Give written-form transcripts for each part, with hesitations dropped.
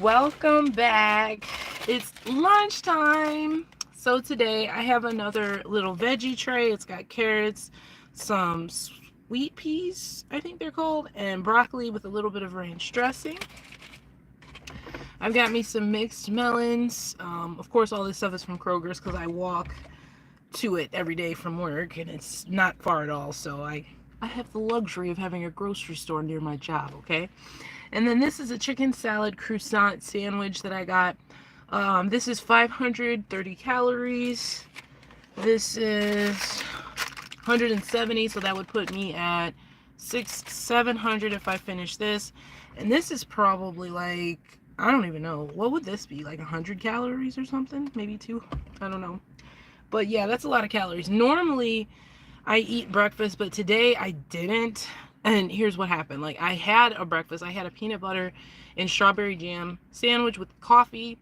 Welcome back. It's lunchtime. So today I have another little veggie tray. It's got carrots, some sweet peas, I think they're called, and broccoli with a little bit of ranch dressing. I've got me some mixed melons. Of course, all this stuff is from Kroger's because I walk to it every day from work and it's not far at all. So I have the luxury of having a grocery store near my job, okay? And then this is a chicken salad croissant sandwich that I got. This is 530 calories. This is 170, so that would put me at 700 if I finish this. And this is probably like, I don't even know. What would this be? Like 100 calories or something? Maybe two? I don't know. But yeah, that's a lot of calories. Normally, I eat breakfast, but today I didn't. And here's what happened. Like, I had a breakfast. I had a peanut butter and strawberry jam sandwich with coffee.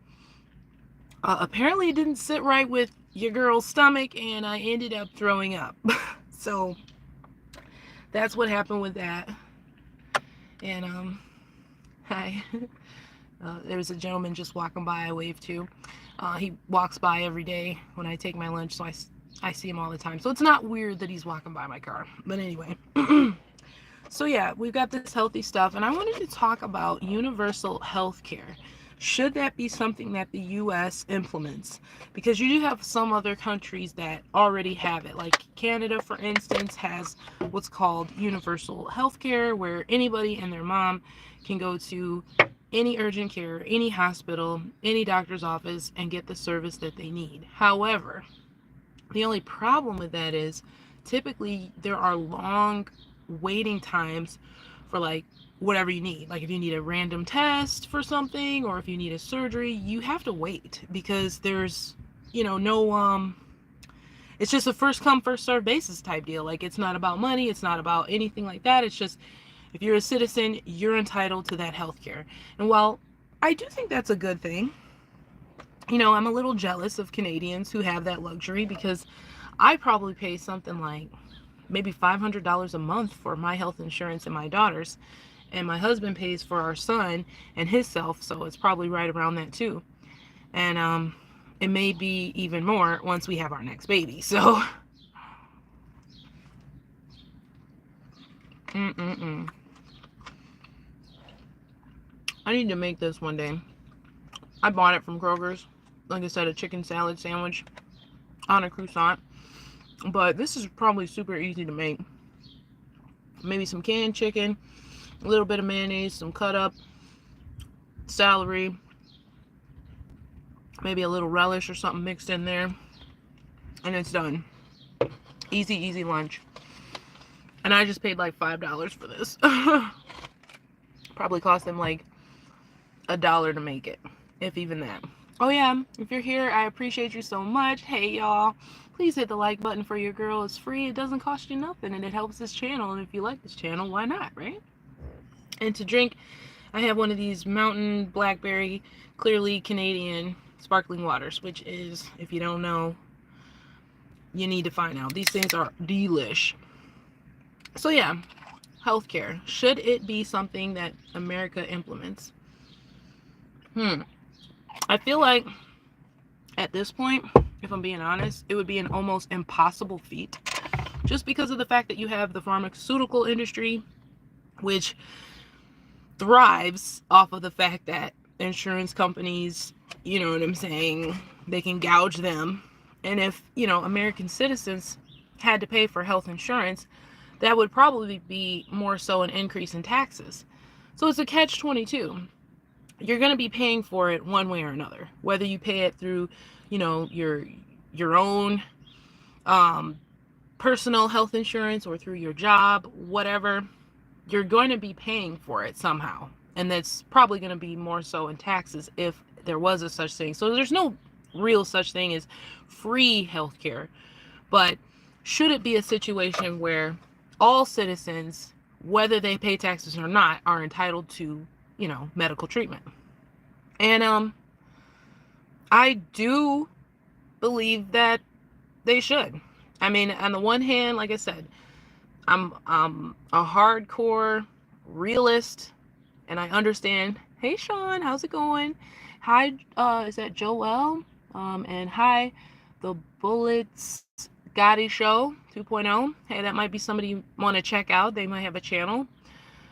Apparently, it didn't sit right with your girl's stomach, and I ended up throwing up. So, that's what happened with that. And, hi. There was a gentleman just walking by. I waved to. He walks by every day when I take my lunch, so I see him all the time. So it's not weird that he's walking by my car. But anyway. So yeah, we've got this healthy stuff, and I wanted to talk about universal health care. Should that be something that the U.S. implements? Because you do have some other countries that already have it. Like Canada, for instance, has what's called universal health care, where anybody and their mom can go to any urgent care, any hospital, any doctor's office, and get the service that they need. However, the only problem with that is typically there are long waiting times for like whatever you need. Like if you need a random test for something or if you need a surgery, you have to wait because there's, no it's just a first come first serve basis type deal. Like it's not about money, it's not about anything like that. It's just if you're a citizen, you're entitled to that health care. And while I do think that's a good thing, I'm a little jealous of Canadians who have that luxury because I probably pay something like maybe $500 a month for my health insurance and my daughter's. And my husband pays for our son and himself, so it's probably right around that too. And it may be even more once we have our next baby. So, I need to make this one day. I bought it from Kroger's. Like I said, a chicken salad sandwich on a croissant. But this is probably super easy to make. Maybe some canned chicken, a little bit of mayonnaise, some cut up celery, maybe a little relish or something mixed in there, and it's done. Easy lunch. And I just paid like $5 for this. Probably cost them like $1 to make it, if even that. Oh yeah, if you're here, I appreciate you so much. Hey y'all, please hit the like button for your girl. It's free, it doesn't cost you nothing, and it helps this channel. And if you like this channel, why not, right? And to drink, I have one of these Mountain Blackberry, clearly Canadian sparkling waters, which is, if you don't know, you need to find out. These things are delish. So yeah, healthcare. Should it be something that America implements? I feel like at this point, if I'm being honest, it would be an almost impossible feat. Just because of the fact that you have the pharmaceutical industry, which thrives off of the fact that insurance companies, you know what I'm saying, they can gouge them. And if, American citizens had to pay for health insurance, that would probably be more so an increase in taxes. So it's a catch-22. You're going to be paying for it one way or another, whether you pay it through, your own personal health insurance or through your job, whatever. You're going to be paying for it somehow. And that's probably going to be more so in taxes if there was a such thing. So there's no real such thing as free healthcare. But should it be a situation where all citizens, whether they pay taxes or not, are entitled to, medical treatment? And I do believe that they should. I mean, on the one hand, like I said, I'm a hardcore realist, and I understand Hey Sean, how's it going? Hi, is that Joel? And hi, the Bullets Gotti Show 2.0. Hey, that might be somebody you want to check out. They might have a channel.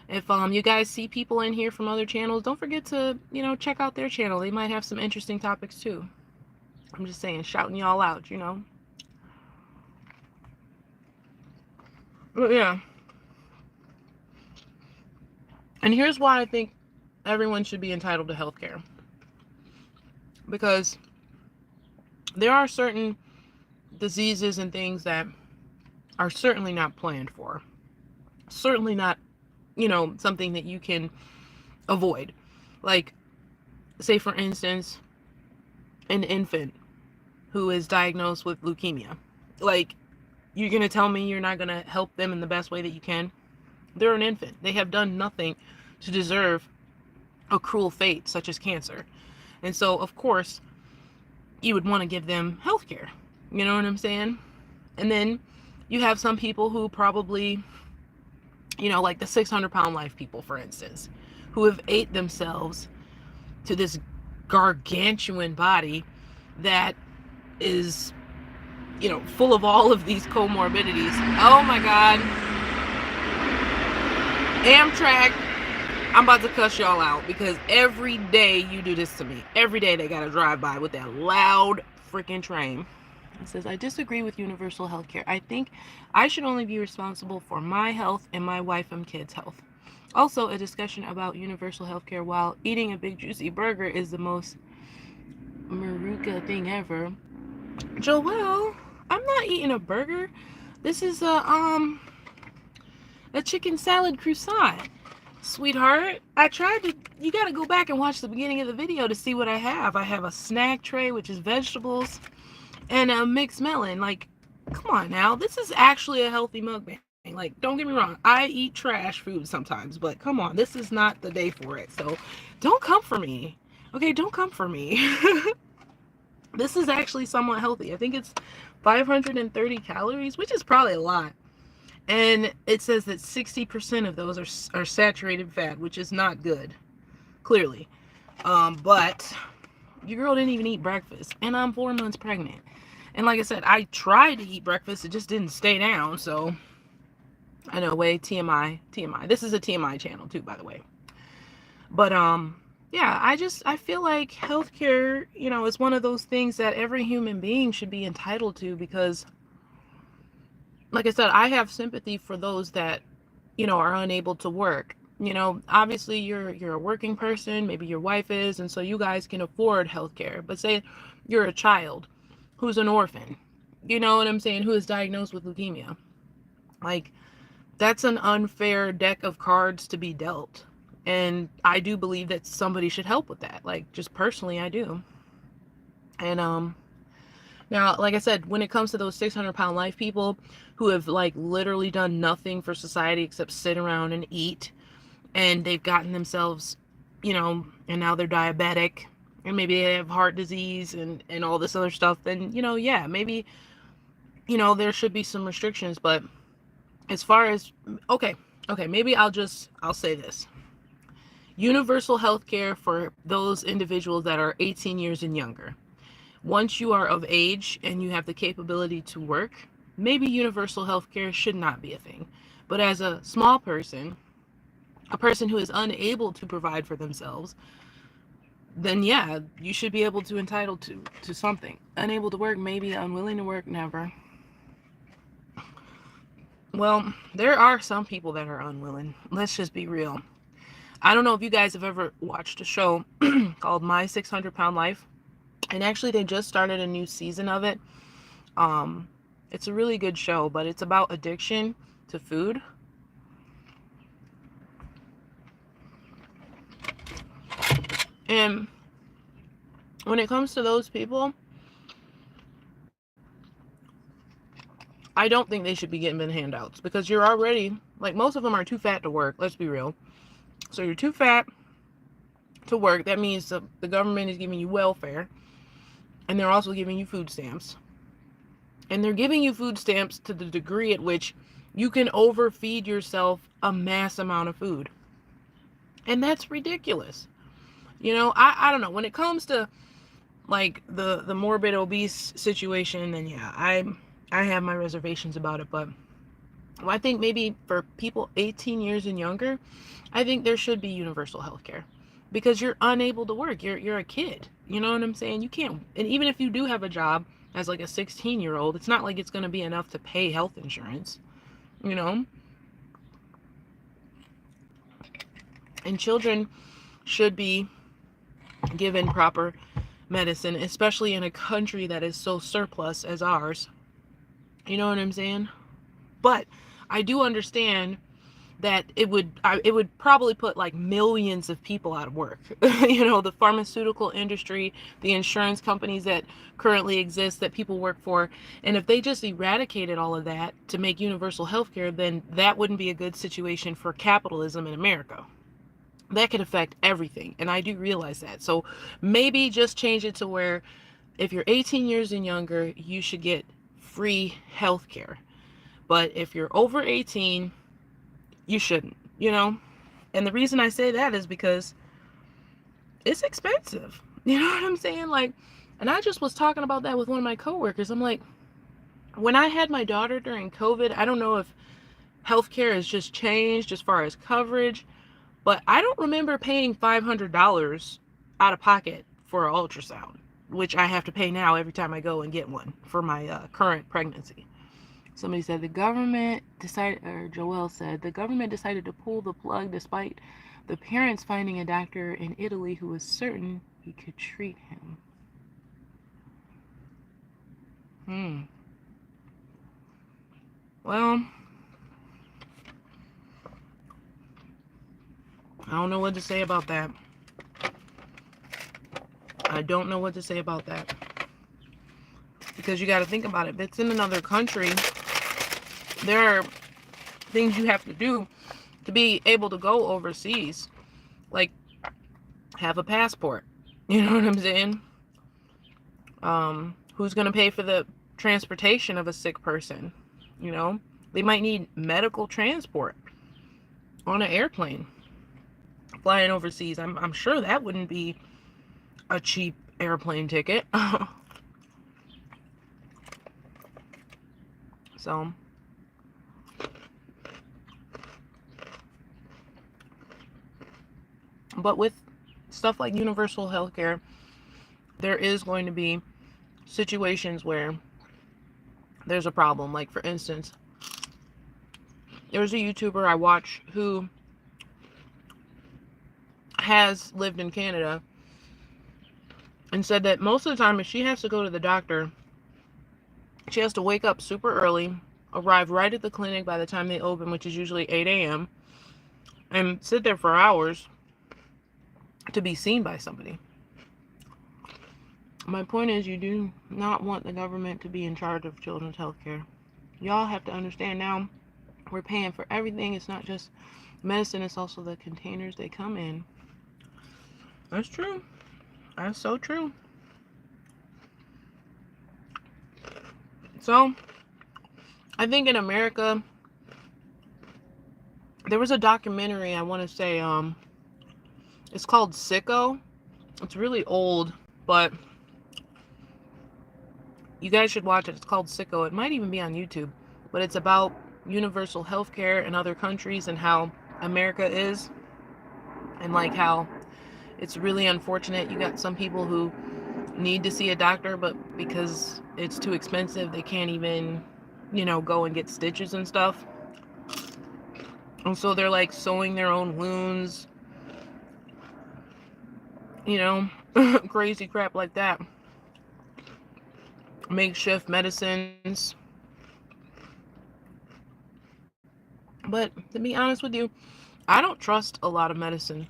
If you guys see people in here from other channels, don't forget to, check out their channel. They might have some interesting topics too. I'm just saying, shouting y'all out. But yeah. And here's why I think everyone should be entitled to health care. Because there are certain diseases and things that are certainly not planned for. Certainly not, something that you can avoid. Like, say for instance, an infant who is diagnosed with leukemia. Like, you're going to tell me you're not going to help them in the best way that you can? They're an infant. They have done nothing to deserve a cruel fate such as cancer. And so, of course, you would want to give them health care. You know what I'm saying? And then you have some people who probably, like the 600-pound life people, for instance, who have ate themselves to this gargantuan body that is, full of all of these comorbidities. Oh my God. Amtrak, I'm about to cuss y'all out because every day you do this to me. Every day they gotta drive by with that loud freaking train. It says, I disagree with universal health care. I think I should only be responsible for my health and my wife and kids' health. Also, a discussion about universal health care while eating a big juicy burger is the most Maruka thing ever. Joelle, I'm not eating a burger. This is a chicken salad croissant. Sweetheart, you gotta go back and watch the beginning of the video to see what I have. I have a snack tray, which is vegetables, and a mixed melon. Like, come on now. This is actually a healthy mukbang. Like, don't get me wrong. I eat trash food sometimes, but come on. This is not the day for it. So don't come for me. Okay, don't come for me. This is actually somewhat healthy. I think it's 530 calories, which is probably a lot. And it says that 60% of those are saturated fat, which is not good, clearly. But your girl didn't even eat breakfast, and I'm 4 months pregnant. And like I said, I tried to eat breakfast, it just didn't stay down. So I know, TMI. This is a TMI channel too, by the way. But yeah, I feel like healthcare, is one of those things that every human being should be entitled to, because like I said, I have sympathy for those that, are unable to work. Obviously you're a working person, maybe your wife is, and so you guys can afford healthcare. But say you're a child who's an orphan, you know what I'm saying, who is diagnosed with leukemia. Like, that's an unfair deck of cards to be dealt. And I do believe that somebody should help with that. Like, just personally, I do. And now, like I said, when it comes to those 600-pound life people who have like literally done nothing for society except sit around and eat, and they've gotten themselves, and now they're diabetic, and maybe they have heart disease and all this other stuff, then, yeah, maybe, there should be some restrictions. But as far as, okay, maybe I'll say this. Universal health care for those individuals that are 18 years and younger. Once you are of age and you have the capability to work, maybe universal health care should not be a thing. But as a small person, a person who is unable to provide for themselves, then yeah, you should be able to entitle to something. Unable to work, maybe. Unwilling to work, never. Well, there are some people that are unwilling. Let's just be real. I don't know if you guys have ever watched a show called My 600-Pound Life. And actually, they just started a new season of it. It's a really good show, but it's about addiction to food. And when it comes to those people, I don't think they should be getting handouts, because you're already, like, most of them are too fat to work. Let's be real. So you're too fat to work. That means the government is giving you welfare. And they're also giving you food stamps. And they're giving you food stamps to the degree at which you can overfeed yourself a mass amount of food. And that's ridiculous. You know, I don't know. When it comes to like the morbid obese situation, then yeah, I have my reservations about it. But well, I think maybe for people 18 years and younger, I think there should be universal health care because you're unable to work. You're a kid. You know what I'm saying? You can't, and even if you do have a job as like a 16-year-old, it's not like it's going to be enough to pay health insurance, you know? And children should be given proper medicine, especially in a country that is so surplus as ours. You know what I'm saying? But I do understand that it would probably put like millions of people out of work. You know, the pharmaceutical industry, the insurance companies that currently exist that people work for, and if they just eradicated all of that to make universal health care, then that wouldn't be a good situation for capitalism in America. That could affect everything, and I do realize that. So maybe just change it to where if you're 18 years and younger, you should get free health care. But if you're over 18, you shouldn't, you know? And the reason I say that is because it's expensive. You know what I'm saying? Like, and I just was talking about that with one of my coworkers. I'm like, when I had my daughter during COVID, I don't know if healthcare has just changed as far as coverage, but I don't remember paying $500 out of pocket for an ultrasound, which I have to pay now every time I go and get one for my current pregnancy. Somebody said the government decided, or Joelle said, the government decided to pull the plug despite the parents finding a doctor in Italy who was certain he could treat him. Well, I don't know what to say about that. I don't know what to say about that. Because you got to think about it. If it's in another country, there are things you have to do to be able to go overseas. Like, have a passport. You know what I'm saying? Who's going to pay for the transportation of a sick person? You know? They might need medical transport on an airplane flying overseas. I'm sure that wouldn't be a cheap airplane ticket. So, but with stuff like universal healthcare, there is going to be situations where there's a problem. Like, for instance, there's a YouTuber I watch who has lived in Canada and said that most of the time if she has to go to the doctor, she has to wake up super early, arrive right at the clinic by the time they open, which is usually 8 a.m., and sit there for hours to be seen by somebody. My point is, you do not want the government to be in charge of children's health care. Y'all have to understand now, we're paying for everything. It's not just medicine, it's also the containers they come in. That's true. That's so true. So, I think in America, there was a documentary, I want to say, it's called Sicko. It's really old, but you guys should watch it. It's called Sicko. It might even be on YouTube, but it's about universal health care in other countries and how America is, and like how it's really unfortunate. You got some people who need to see a doctor, but because it's too expensive, they can't even, go and get stitches and stuff. And so they're like sewing their own wounds, crazy crap like that. Makeshift medicines. But to be honest with you, I don't trust a lot of medicine.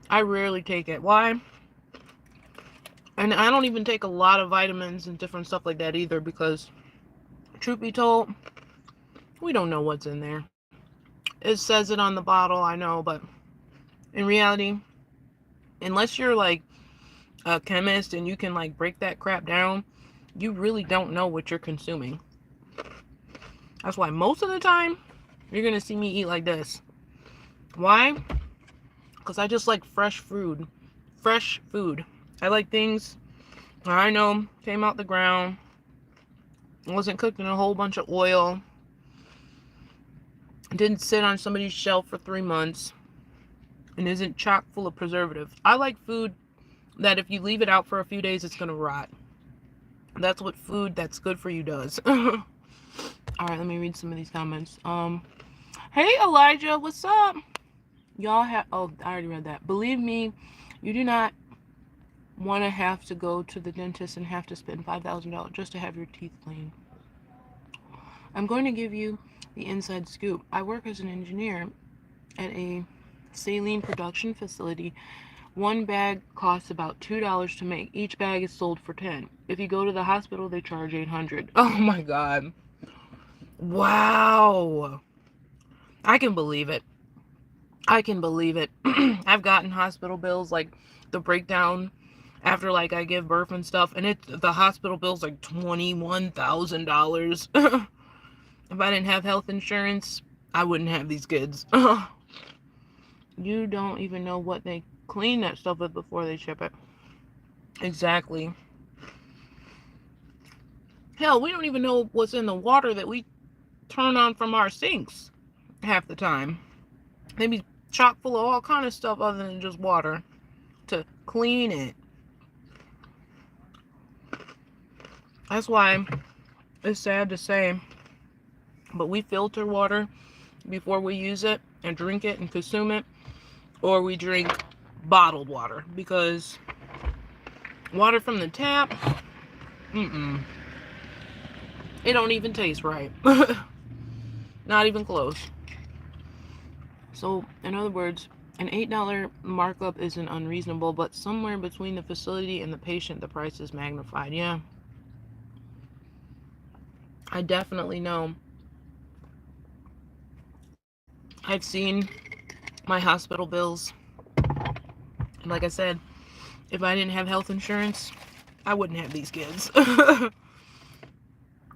I rarely take it. Why? And I don't even take a lot of vitamins and different stuff like that either, because truth be told, we don't know what's in there. It says it on the bottle, I know, but in reality, unless you're like a chemist and you can like break that crap down, you really don't know what you're consuming. That's why most of the time you're gonna see me eat like this. Why? Because I just like fresh food fresh food. I like things I know came out the ground, wasn't cooked in a whole bunch of oil, didn't sit on somebody's shelf for 3 months, and isn't chock full of preservatives. I like food that if you leave it out for a few days, it's going to rot. That's what food that's good for you does. All right, let me read some of these comments. Hey, Elijah, what's up? Y'all have, oh, I already read that. Believe me, you do not want to have to go to the dentist and have to spend $5,000 just to have your teeth cleaned. I'm going to give you the inside scoop. I work as an engineer at a saline production facility. One bag costs about $2 to make. Each bag is sold for $10. If you go to the hospital, they charge $800. Oh my God. Wow. I can believe it. I can believe it. I've gotten hospital bills, like the breakdown after like I give birth and stuff, and the hospital bill's like $21,000. If I didn't have health insurance, I wouldn't have these kids. You don't even know what they clean that stuff with before they ship it. Exactly. Hell, we don't even know what's in the water that we turn on from our sinks half the time. They be chock full of all kind of stuff other than just water to clean it. That's why it's sad to say, but we filter water before we use it and drink it and consume it, or we drink bottled water, because water from the tap, it don't even taste right. Not even close. So, in other words, an $8 markup isn't unreasonable, but somewhere between the facility and the patient, the price is magnified. Yeah. I definitely know. I've seen my hospital bills. And like I said, if I didn't have health insurance, I wouldn't have these kids.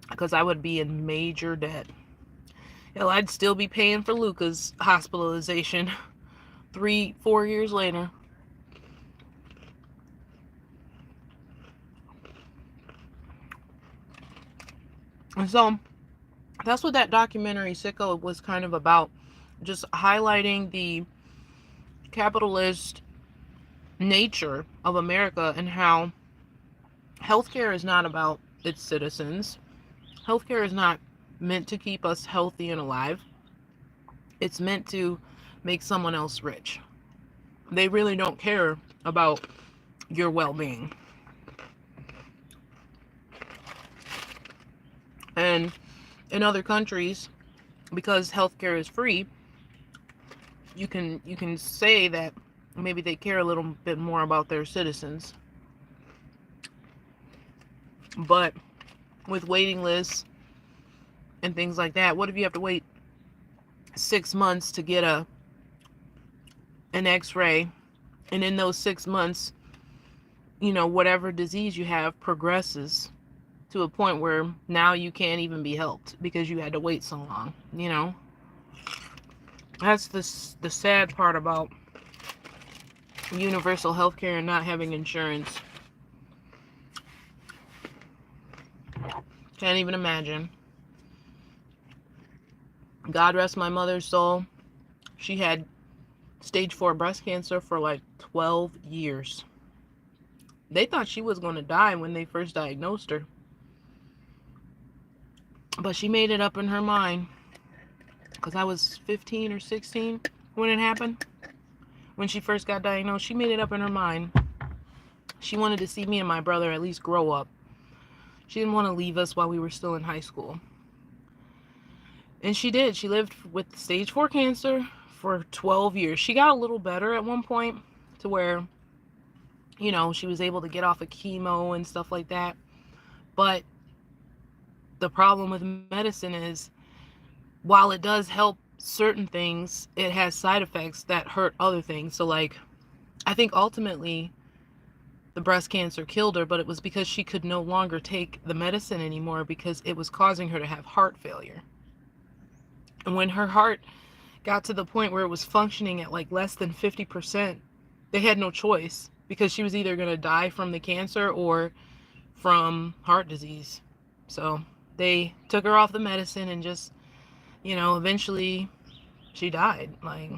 Because I would be in major debt. Hell, I'd still be paying for Luca's hospitalization 3-4 years later. And so that's what that documentary Sicko was kind of about. Just highlighting the capitalist nature of America and how healthcare is not about its citizens. Healthcare is not meant to keep us healthy and alive. It's meant to make someone else rich. They really don't care about your well-being. And in other countries, because healthcare is free, you can say that maybe they care a little bit more about their citizens. But with waiting lists and things like that, what if you have to wait 6 months to get an x-ray, and in those 6 months, whatever disease you have progresses to a point where now you can't even be helped because you had to wait so long. That's the sad part about universal health care and not having insurance. Can't even imagine. God rest my mother's soul. She had stage 4 breast cancer for like 12 years. They thought she was going to die when they first diagnosed her. But she made it up in her mind. Because I was 15 or 16 when it happened. When she first got diagnosed, she made it up in her mind. She wanted to see me and my brother at least grow up. She didn't want to leave us while we were still in high school. And she did. She lived with stage 4 cancer for 12 years. She got a little better at one point to where, she was able to get off of chemo and stuff like that. But the problem with medicine is, while it does help certain things, it has side effects that hurt other things. So I think ultimately the breast cancer killed her, but it was because she could no longer take the medicine anymore because it was causing her to have heart failure. And when her heart got to the point where it was functioning at like less than 50%, they had no choice because she was either going to die from the cancer or from heart disease. So they took her off the medicine and just, eventually she died. Like,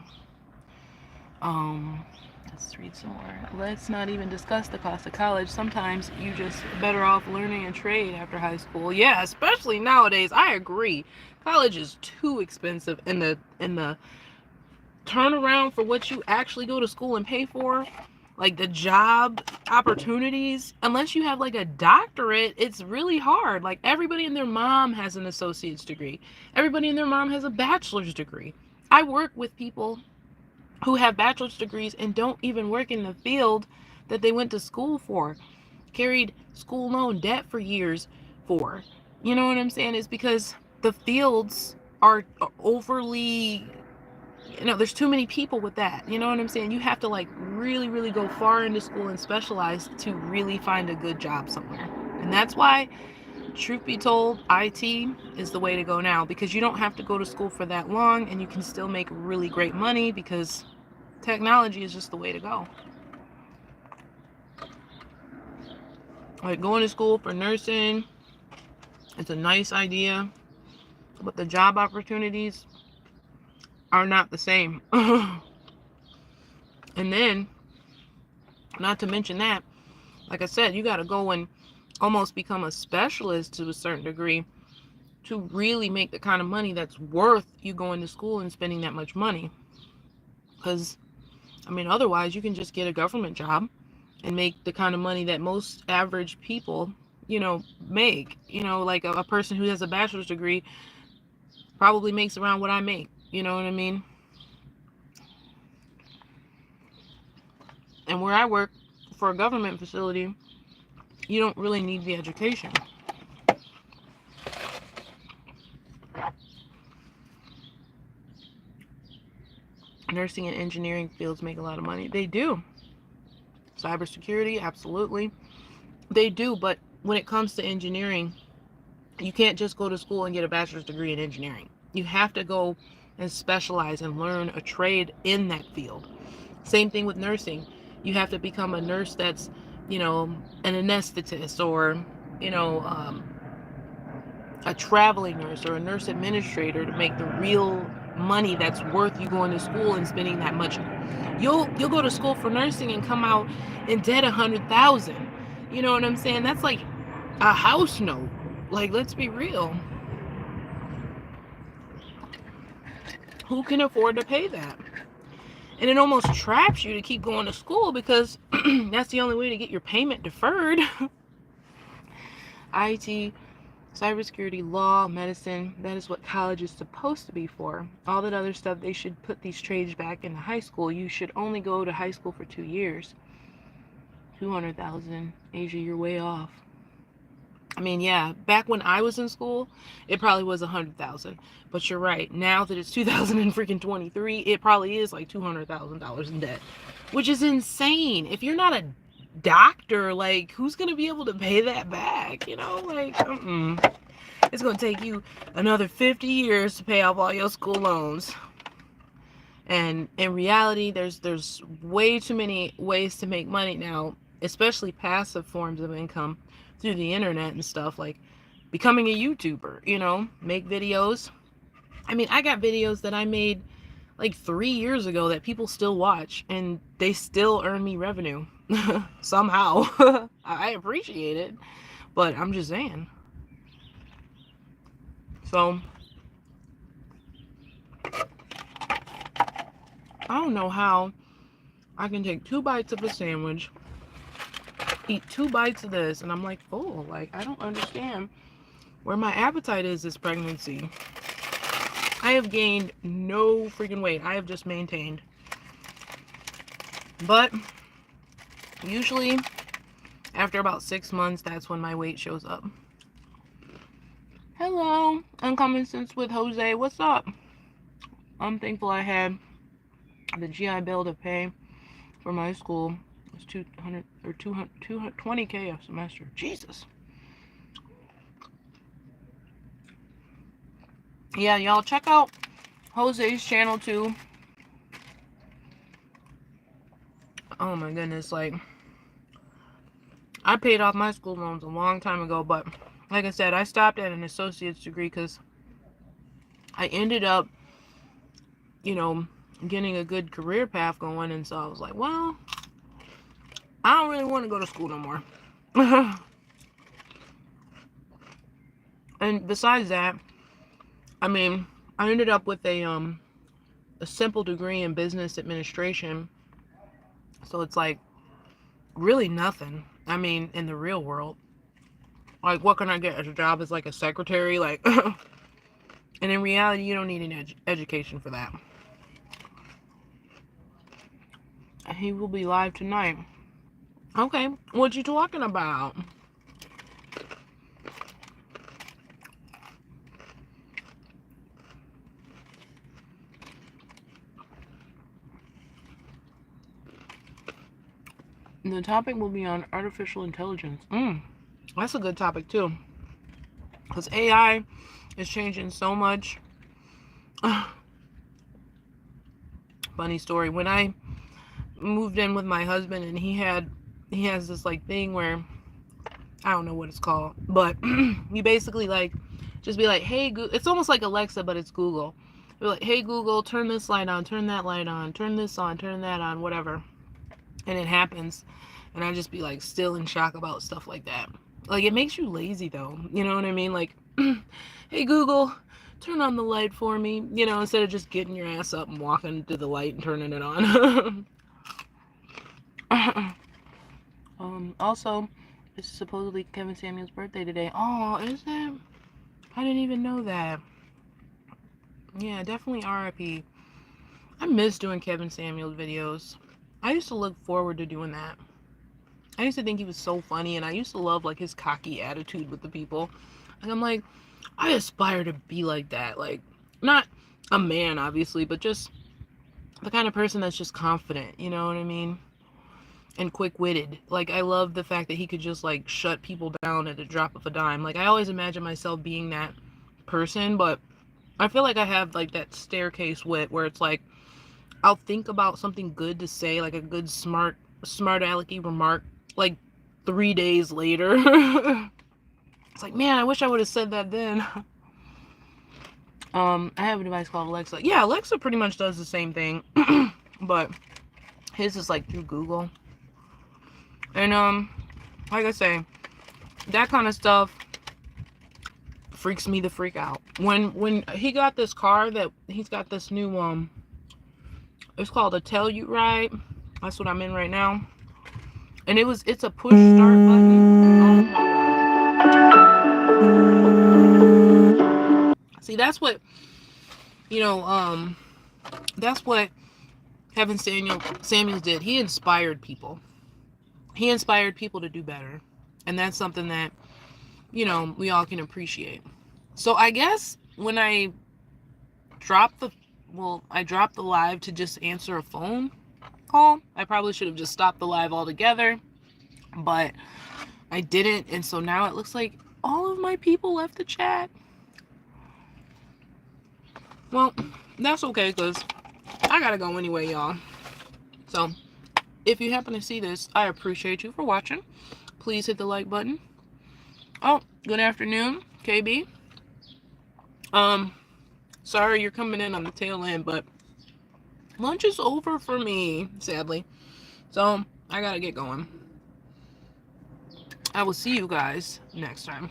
let's read some more. Let's not even discuss the cost of college. Sometimes you just better off learning a trade after high school. Yeah, especially nowadays. I agree. College is too expensive, and the turnaround for what you actually go to school and pay for, like the job opportunities, unless you have like a doctorate, it's really hard. Like, everybody and their mom has an associate's degree. Everybody and their mom has a bachelor's degree. I work with people who have bachelor's degrees and don't even work in the field that they went to school for, carried school loan debt for years for. You know what I'm saying? It's because the fields are overly, there's too many people with that. You know what I'm saying? You have to like really, really go far into school and specialize to really find a good job somewhere. And that's why, truth be told, IT is the way to go now, because you don't have to go to school for that long and you can still make really great money, because technology is just the way to go. Like, going to school for nursing, it's a nice idea, but the job opportunities are not the same. And then, not to mention that, like I said, you got to go and almost become a specialist to a certain degree to really make the kind of money that's worth you going to school and spending that much money. Because, otherwise you can just get a government job and make the kind of money that most average people, make. Like a person who has a bachelor's degree probably makes around what I make. You know what I mean? And where I work, for a government facility, you don't really need the education. Nursing and engineering fields make a lot of money. They do. Cybersecurity, absolutely. They do, but when it comes to engineering, you can't just go to school and get a bachelor's degree in engineering. You have to go and specialize and learn a trade in that field. Same thing with nursing. You have to become a nurse that's, an anesthetist, or, a traveling nurse or a nurse administrator, to make the real money that's worth you going to school and spending that much. You'll go to school for nursing and come out in debt $100,000. You know what I'm saying? That's like a house note. Like, let's be real. Who can afford to pay that? And it almost traps you to keep going to school, because that's the only way to get your payment deferred. IT, cybersecurity, law, medicine, that is what college is supposed to be for. All that other stuff, they should put these trades back into high school. You should only go to high school for 2 years. 200,000, Asia, you're way off. Yeah, back when I was in school, it probably was 100,000. But you're right. Now that it's 2023, it probably is like $200,000 in debt, which is insane. If you're not a doctor, like, who's gonna be able to pay that back? It's gonna take you another 50 years to pay off all your school loans. And in reality, there's way too many ways to make money now, especially passive forms of income through the internet and stuff, like becoming a YouTuber, make videos. I got videos that I made like 3 years ago that people still watch, and they still earn me revenue somehow. I appreciate it, but I'm just saying. So I don't know how I can take 2 bites of a sandwich, eat 2 bites of this, and I'm like full. Like, I don't understand where my appetite is this pregnancy. I have gained no freaking weight. I have just maintained. But usually after about 6 months, that's when my weight shows up. Hello, Uncommon Sense with Jose. What's up? I'm thankful I had the GI Bill to pay for my school. It was 200 or 220K a semester. Jesus. Yeah, y'all check out Jose's channel too. Oh my goodness, like, I paid off my school loans a long time ago, but like I said, I stopped at an associate's degree because I ended up, you know, getting a good career path going, and so I was like, well, I don't really want to go to school no more. And besides that, I mean, I ended up with a simple degree in business administration, so it's like really nothing. I mean, in the real world, like, what can I get as a job as like a secretary? Like, and in reality, you don't need an education for that. He will be live tonight. Okay, what you talking about? The topic will be on artificial intelligence. That's a good topic too, because AI is changing so much. Funny story. When I moved in with my husband, and he has this like thing where I don't know what it's called, but you basically like just be like, hey Google. It's almost like Alexa, but it's Google. You're like, hey Google, turn this light on, turn that light on, turn this on, turn that on, whatever. And it happens, and I just be like still in shock about stuff like that. Like, it makes you lazy though, you know what I mean? Like, hey Google, turn on the light for me, you know, instead of just getting your ass up and walking to the light and turning it on. Also, it's supposedly Kevin Samuels' birthday today. Oh, is it? I didn't even know that. Yeah, definitely RIP. I miss doing Kevin Samuels videos. I used to look forward to doing that. I used to think he was so funny, and I used to love like his cocky attitude with the people. And I'm like, I aspire to be like that. Like, not a man, obviously, but just the kind of person that's just confident, you know what I mean? And quick-witted. Like, I love the fact that he could just like shut people down at the drop of a dime. Like, I always imagine myself being that person, but I feel like I have like that staircase wit where it's like I'll think about something good to say, like a good smart alecky remark, like 3 days later. It's like, man, I wish I would have said that then. I have a device called Alexa. Yeah, Alexa pretty much does the same thing, but his is like through Google. And like I say, that kind of stuff freaks me the freak out. When he got this car, that he's got this new it's called a Telluride. That's what I'm in right now. And it's a push start button. Oh my God. See, that's what, you know, that's what Kevin Samuels did. He inspired people. He inspired people to do better. And that's something that, you know, we all can appreciate. So I guess when I dropped the live to just answer a phone call. I probably should have just stopped the live altogether, but I didn't, and so now it looks like all of my people left the chat. Well, that's okay, because I gotta go anyway, y'all. So if you happen to see this, I appreciate you for watching. Please hit the like button. Oh, good afternoon, KB. Sorry you're coming in on the tail end, but lunch is over for me, sadly. So I gotta get going. I will see you guys next time.